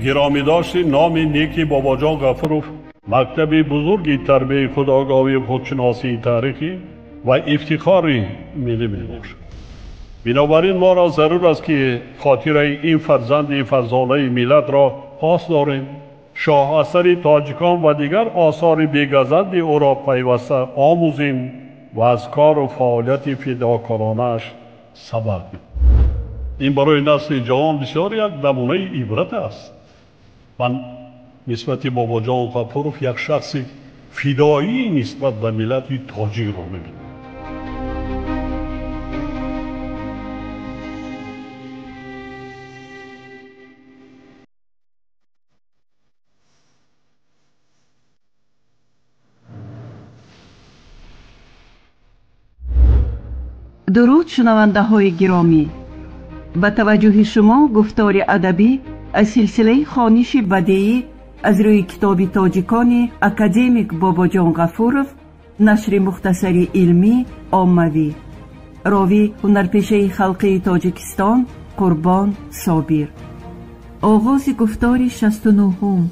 گرامی داشتی نام نیکی بابا جان غفورов مکتب بزرگی تربیت خودآگاهی و خودشناسی تاریخی و افتخاری ملی میباشد. بنابراین ما را ضرور است که خاطره این فرزند فرزانه ملت را پاس داریم. شاه اثر تاجیکان و دیگر آثار بی‌گزند او را پیوسته آموزیم و از کار و فعالیت فداکارانه‌اش سبق گیریم. این برای نسل جوان بسیار یک نمونه عبرت است. من نسبت بابا جان غفورов یک شخص فدایی نسبت به ملت تاجیک را می‌بینم. درود شنونده های گرامی، به توجه شما گفتار ادبی از سلسله خوانش بدیعی از روی کتاب تاجیکان اکادمیک بابا جان غفورov، نشر مختصری علمی عاموی، راوی هنرپیشه خلقی تاجیکستان قربان صابر. آغاز گفتار 69.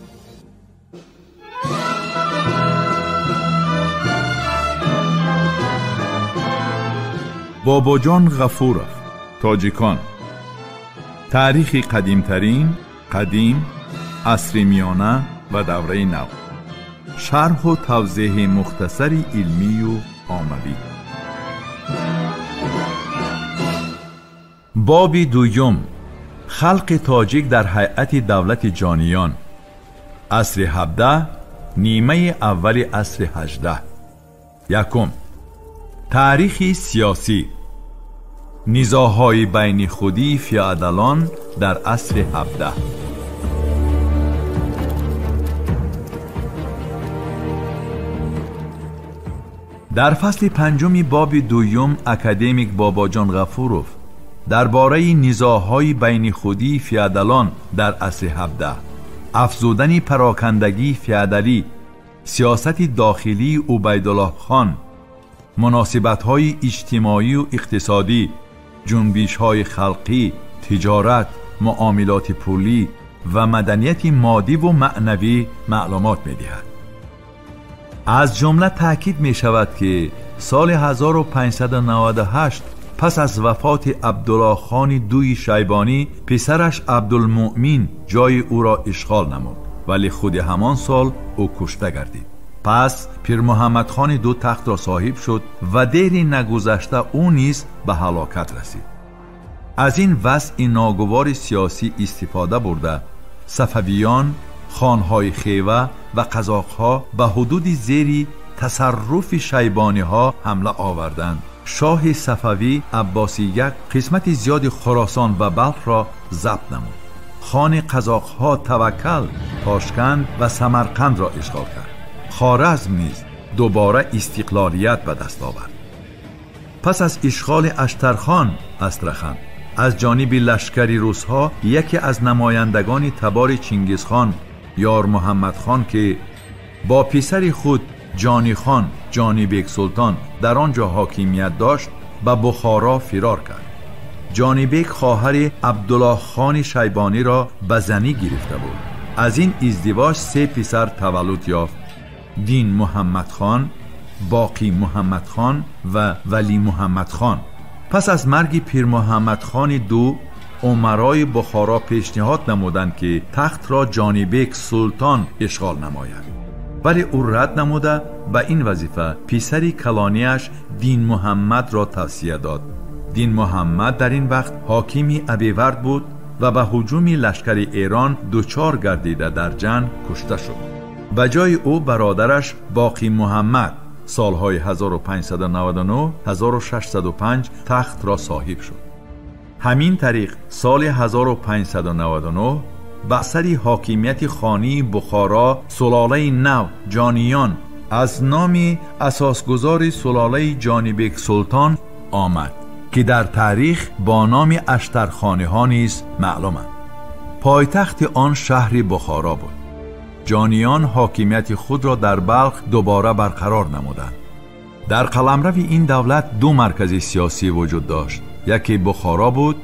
بابا جان غفورov، تاجیکان. تاریخ قدیمترین، قدیم، عصر میانه و دوره نو. شرح و توضیح مختصری علمی و عاموی. باب دوم، خلق تاجیک در هیئت دولت جانیان، عصر 17 نیمه اول عصر 18. یکم، تاریخ سیاسی، نزاع‌های بین خودی فیادالان در عصر 17. در فصل پنجم باب دوم اکادمیک بابا جان غفورov درباره نزاع‌های بین خودی فیادالان در عصر 17، افزودن پراکندگی فیادالی، سیاست داخلی عبیدالله خان، مناسبت‌های اجتماعی و اقتصادی، جنبش‌های خلقی، تجارت، معاملات پولی و مدنیت مادی و معنوی معلومات می‌دهد. از جمله تأکید می‌شود که سال 1598 پس از وفات عبدالله خان دوی شیبانی، پسرش عبدالمؤمن جای او را اشغال نمود، ولی خود همان سال او کشته گردید. پس پیر محمد خان دو تخت را صاحب شد و دیری نگذشته او نیز به هلاکت رسید. از این وضع ناگوار سیاسی استفاده برده، صفویان، خانهای خیوه و قزاق‌ها به حدود زیری تصرف شیبانی ها حمله آوردند. شاه صفوی عباسی یک قسمت زیاد خراسان و بلخ را ضبط نمود. خان قزاق‌ها توکل، تاشکند و سمرقند را اشغال کرد. خوارزم نیز دوباره استقلالیت به دست آورد. پس از اشغال اشترخان استرخان از جانب لشکری روس‌ها، یکی از نمایندگان تبار چنگیزخان یار محمد خان که با پسر خود جانی خان جانی بیگ سلطان در آنجا حاکمیت داشت، به بخارا فرار کرد. جانی بیگ خواهر عبدالله خان شیبانی را به زنی گرفته بود. از این ازدواج 3 پسر تولد یافت: دین محمد خان، باقی محمد خان و ولی محمد خان. پس از مرگ پیر محمد خان دو، امرای بخارا پیشنهاد نمودند که تخت را جانی بیگ سلطان اشغال نماید، ولی او رد نموده به این وظیفه پسری کلانیش دین محمد را توصیه داد. دین محمد در این وقت حاکمی ابیورد بود و به هجوم لشکر ایران دچار گردیده در جنگ کشته شد. به جای او برادرش باقی محمد سالهای 1599 1605 تخت را صاحب شد. همین طریق سال 1599 به اثر حاکمیت خانی بخارا سلاله نو جانیان از نام اساسگذار سلاله جانی بیگ سلطان آمد که در تاریخ با نام اشترخانی ها نیز معلوم است. پایتخت آن شهر بخارا بود. جانیان حاکمیت خود را در بلخ دوباره برقرار نمودند. در قلمرو این دولت 2 مرکز سیاسی وجود داشت. یکی بخارا بود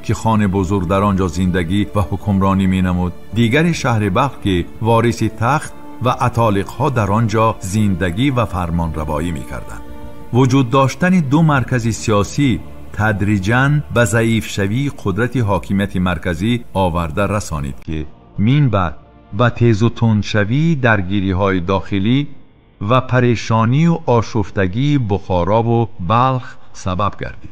که خان بزرگ در آنجا زندگی و حکمرانی می نمود، دیگر شهر بلخ که وارث تخت و اتالیق‌ها در آنجا زندگی و فرمان روایی می کردند. وجود داشتن دو مرکز سیاسی تدریجاً به ضعیف شوی قدرت حاکمیت مرکزی آورده رسانید که من بعد به تیز و تند شوی درگیری‌های داخلی و پریشانی و آشفتگی بخارا و بلخ سبب گردید.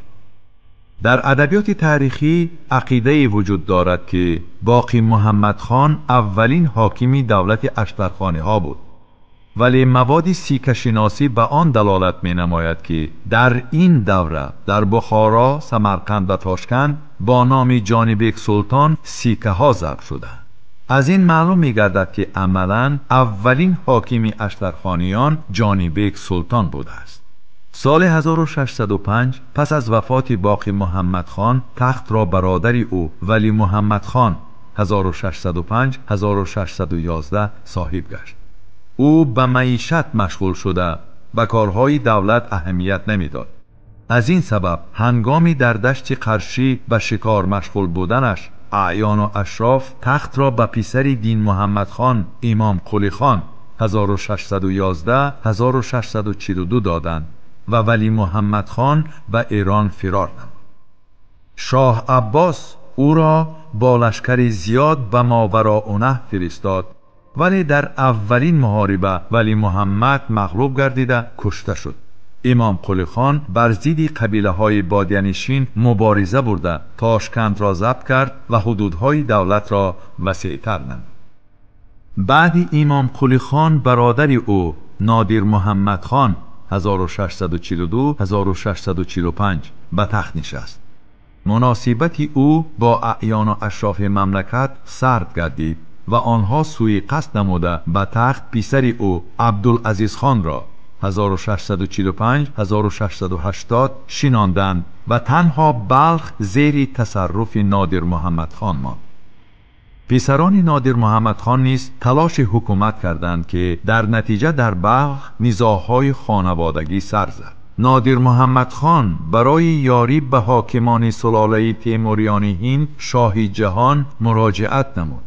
در ادبیات تاریخی عقیده وجود دارد که باقی محمد خان اولین حاکمی دولت اشترخانی ها بود، ولی مواد سیکه شناسی به آن دلالت می نماید که در این دوره در بخارا، سمرقند و تاشکند با نام جانبک سلطان سیکه ها ضبط شده. از این معلوم می گردد که عملاً اولین حاکمی اشترخانیان جانبک سلطان بوده است. سال 1605 پس از وفات باقی محمد خان تخت را برادر او ولی محمد خان 1605-1611 صاحب گشت. او به معیشت مشغول شده به کارهای دولت اهمیت نمیداد. از این سبب هنگامی در دشت قرشی به شکار مشغول بودنش اعیان و اشراف تخت را به پسر دین محمد خان امام قلی خان 1611-1642 دادند و ولی محمد خان به ایران فرار نمود. شاه عباس او را با لشکر زیاد به ماوراءالنهر فرستاد، ولی در اولین محاربه ولی محمد مغلوب گردیده کشته شد. امام قلی خان بر ضد قبیله های بادیه‌نشین مبارزه برده تاشکند را ضبط کرد و حدودهای دولت را وسیع‌تر نمود. بعد امام قلی خان برادر او نادر محمد خان 1642-1645 به تخت نشست. مناسبت او با اعیان و اشراف مملکت سرد گردید و آنها سوی قصد نموده به تخت پسر او عبدالعزیز خان را 1645-1680 شناندند و تنها بلخ زیر تصرف نادر محمد خان ماند. پسران نادر محمد خان نیز تلاش حکومت کردند که در نتیجه در بلخ نزاع‌های خانوادگی سر زد. نادر محمد خان برای یاری به حاکمان سلاله تیموریان هند شاه جهان مراجعت نمود.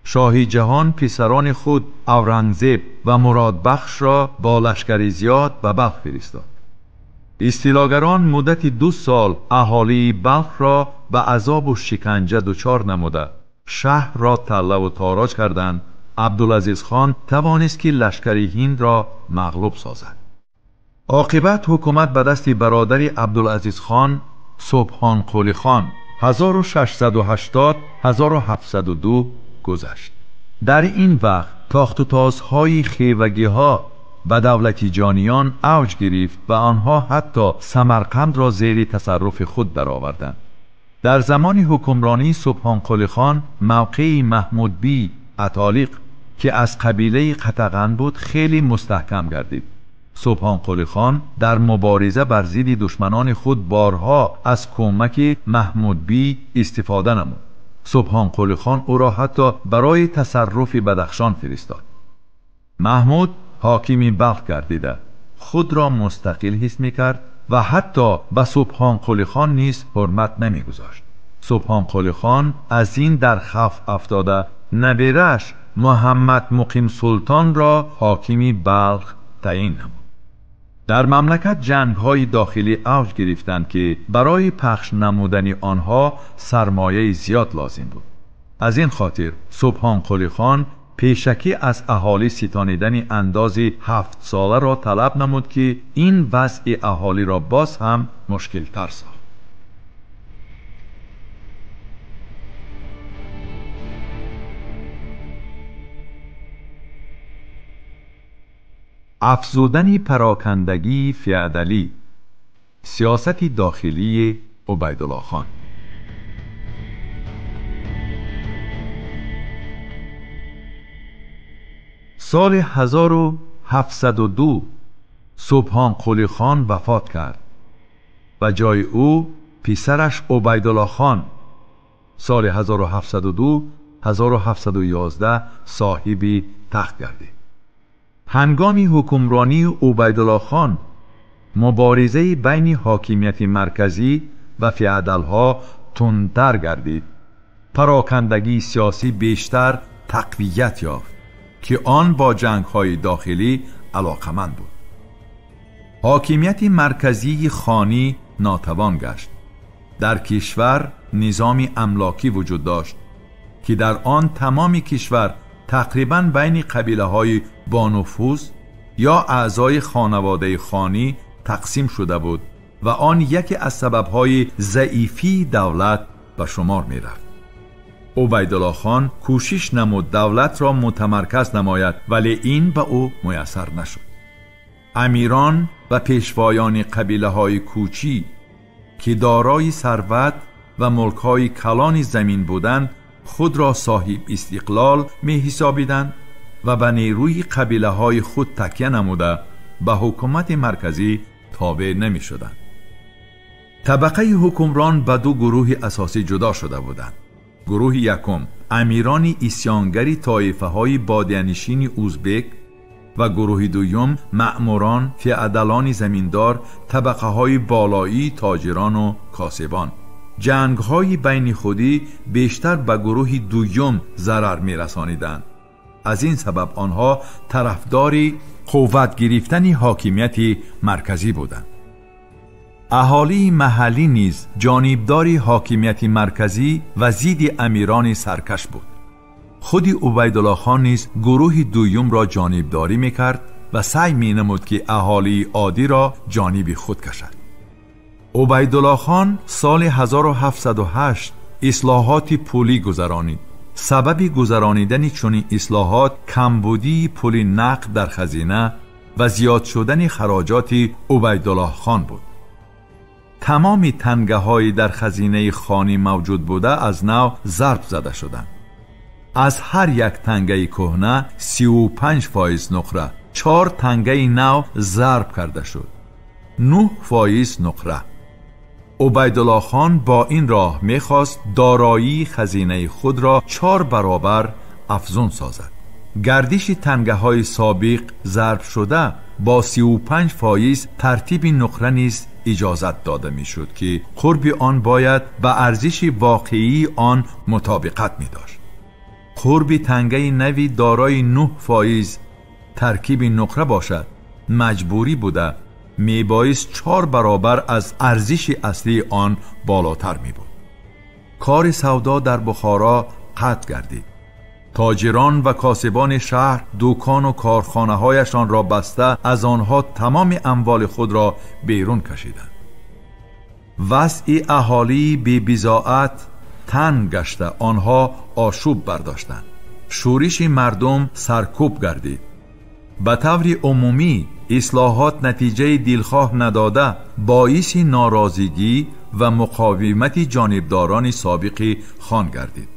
شاه جهان پسران خود اورنگزیب و مراد بخش را با لشکر زیاد به بلخ فرستاد. اصطلاحگران مدت 2 سال اهالی بلخ را به عذاب و شکنجه دچار نموده شهر را تله و تاراج کردند. عبدالعزیز خان توانست که لشکر هند را مغلوب سازد. عاقبت حکومت به دست برادر عبدالعزیز خان سبحان قلی خان 1680-1702 گذشت. در این وقت تاخت و تازهای خیوگی ها به دولت جانیان اوج گرفت و آنها حتی سمرقند را زیر تصرف خود درآوردند. در زمان حکمرانی سبحان قلی خان موقع محمود بی اتالیق که از قبیله قطغن بود خیلی مستحکم گردید. سبحان قلی خان در مبارزه بر ضد دشمنان خود بارها از کمک محمود بی استفاده نمود. سبحان قلی خان او را حتی برای تصرف بدخشان فرستاد. محمود حاکم بلخ گردیده خود را مستقل حس می‌کرد و حتی به سبحان قلی خان نیز حرمت نمی‌گذاشت. سبحان قلی خان از این در خوف افتاده نبیرش محمد مقیم سلطان را حاکم بلخ تعیین نمود. در مملکت جنگ‌های داخلی اوج گرفتند که برای پخش نمودن آنها سرمایه زیاد لازم بود. از این خاطر سبحان قلی خان پیشکی از اهالی ستانیدن اندازی 7 ساله را طلب نمود که این وضع اهالی را باز هم مشکل تر ساخت. افزودن پراکندگی فیودالی، سیاست داخلی عبیدالله خان. سال 1702 سبحان قلی خان وفات کرد و جای او پسرش عبیدالله خان سال 1702-1711 صاحب تخت گردید. هنگامی حکمرانی عبیدالله خان مبارزه بین حاکمیت مرکزی و فیودالها تندتر گردید. پراکندگی سیاسی بیشتر تقویت یافت که آن با جنگ‌های داخلی علاقمند بود. حاکمیت مرکزی خانی ناتوان گشت. در کشور نظامی املاکی وجود داشت که در آن تمام کشور تقریباً بین قبیله‌های با نفوذ یا اعضای خانواده خانی تقسیم شده بود و آن یکی از سبب‌های ضعیفی دولت به شمار می‌رفت. عبیدالله خان کوشش نمود دولت را متمرکز نماید، ولی این به او میسر نشد. امیران و پیشوایان قبیله‌های کوچی که دارای ثروت و ملک‌های کلان زمین بودند خود را صاحب استقلال می حسابیدند و به نیروی قبیله‌های خود تکیه نموده به حکومت مرکزی تابع نمی شدند. طبقه حکمران به دو گروه اساسی جدا شده بودند. گروه یکم امیران اسیانگری طایفه‌های بادیه‌نشین ازبک و گروه دوم مأموران، فیادلان زمیندار، طبقه‌های بالایی، تاجران و کاسبان. جنگ‌های بین خودی بیشتر به گروه دوم ضرر می‌رسانیدند. از این سبب آنها طرفدار قوت گرفتن حاکمیت مرکزی بودند. اهالی محلی نیز جانبدار حاکمیت مرکزی و ضد امیران سرکش بود. خود عبیدالله خان نیز گروه دوم را جانبداری می‌کرد و سعی می‌نمود که اهالی عادی را جانب خود کشد. عبیدالله خان سال 1708 اصلاحات پولی گذرانید. سبب گذرانیدن چنین اصلاحات کمبودی پول نقد در خزینه و زیاد شدن خراجات عبیدالله خان بود. تمام تنگه‌های در خزینه خانی موجود بوده از نو ضرب زده شدند. از هر یک تنگه کهنه 35% نقره، 4 تنگه نو ضرب کرده شد، 9% نقره. عبیدالله خان با این راه میخواست دارایی خزینه خود را 4 برابر افزون سازد. گردش تنگه های سابق ضرب شده با 35% ترتیب نقره نیز اجازت داده میشد که قرب آن باید به ارزش واقعی آن مطابقت می داشت. قرب تنگه نوی دارای 9% ترکیب نقره باشد مجبوری بوده می بایست 4 برابر از ارزش اصلی آن بالاتر می بود. کار سودا در بخارا قطع گردید. تاجران و کاسبان شهر دکان و کارخانه هایشان را بسته از آنها تمام اموال خود را بیرون کشیدند. وضع اهالی بی بضاعت تنگ گشته آنها آشوب برداشتند. شورش مردم سرکوب گردید. به طور عمومی اصلاحات نتیجه دلخواه نداده باعث ناراضگی و مقاومت جانبداران سابق خان گردید.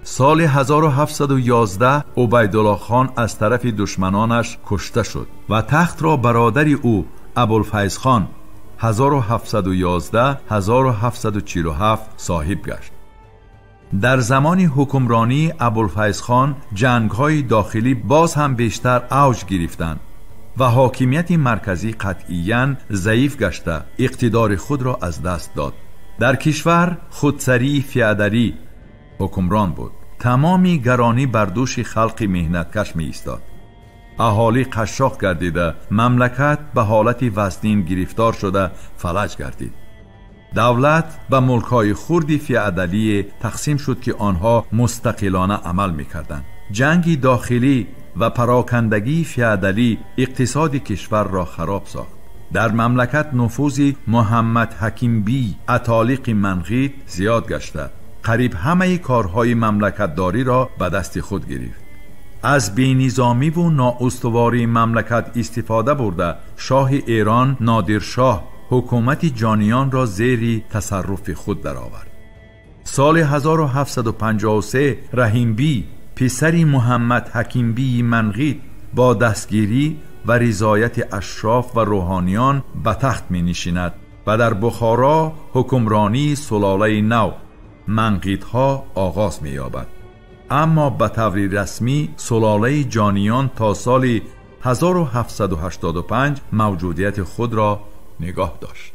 سال 1711 عبیدالله خان از طرف دشمنانش کشته شد و تخت را برادر او ابوالفیض خان 1711-1747 صاحب گشت. در زمان حکمرانی ابوالفیض خان جنگ‌های داخلی باز هم بیشتر اوج گرفتند و حاکمیت مرکزی قطعیاً ضعیف گشته اقتدار خود را از دست داد. در کشور خودسری فیادری حکمران بود. تمامی گرانی بر دوش خلق مهنتکش می ایستاد. اهالی قشاق گردیده مملکت به حالت وزنین گرفتار شده فلج گردید. دولت به ملک‌های خرد فیادلی تقسیم شد که آنها مستقلانه عمل می‌کردند. جنگ داخلی و پراکندگی فیادلی اقتصاد کشور را خراب ساخت. در مملکت نفوذ محمد حکیم بی اتالیق منقیط زیاد گشته. قریب همه کارهای مملکت داری را به دست خود گرفت. از بی‌نظامی و نااستواری مملکت استفاده برده شاه ایران نادرشاه حکومت جانیان را زیر تصرف خود درآورد. سال 1753 رحیم بی پسر محمد حکیم بی منقیط با دستگیری و رضایت اشراف و روحانیان به تخت می نشیند و در بخارا حکمرانی سلاله نو منقیط ها آغاز می یابد. اما به طور رسمی سلاله جانیان تا سال 1785 موجودیت خود را نگاه داشت.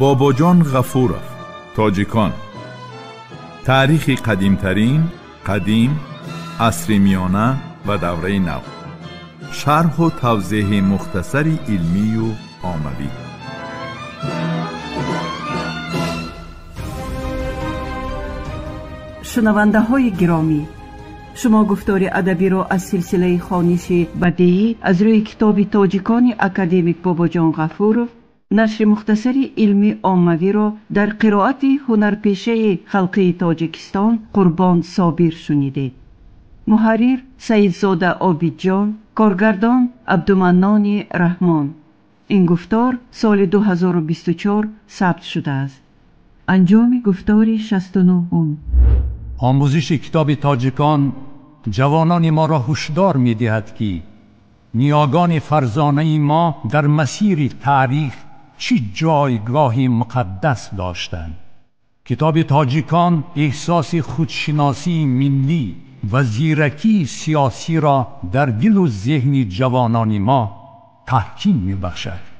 باباجان غفورов تاجیکان. تاریخ قدیمترین، قدیم، عصر میانه و دوره نو. شرح و توضیح مختصری علمی و عاموی. شنونده های گرامی، شما گفتار ادبی را از سلسله خوانش بدیعی از روی کتاب تاجیکان اکادمیک باباجان غفورов، نشر مختصری علمی عاموی را در قرائت هنرپیشه خلقی تاجیکستان قربان صابر شنیدید. محرر سیدزاده عابدجان، کارگردان عبدالمنان رحمان. این گفتار سال 2024 ثبت شده است. انجام گفتار 69. آموزش کتاب تاجیکان جوانان ما را هشدار می دهد که نیاگان فرزانه ما در مسیر تاریخ چی جایگاهی مقدس داشتند. کتاب تاجیکان احساس خودشناسی ملی و زیرکی سیاسی را در دل و ذهن جوانان ما تحکیم می بخشد.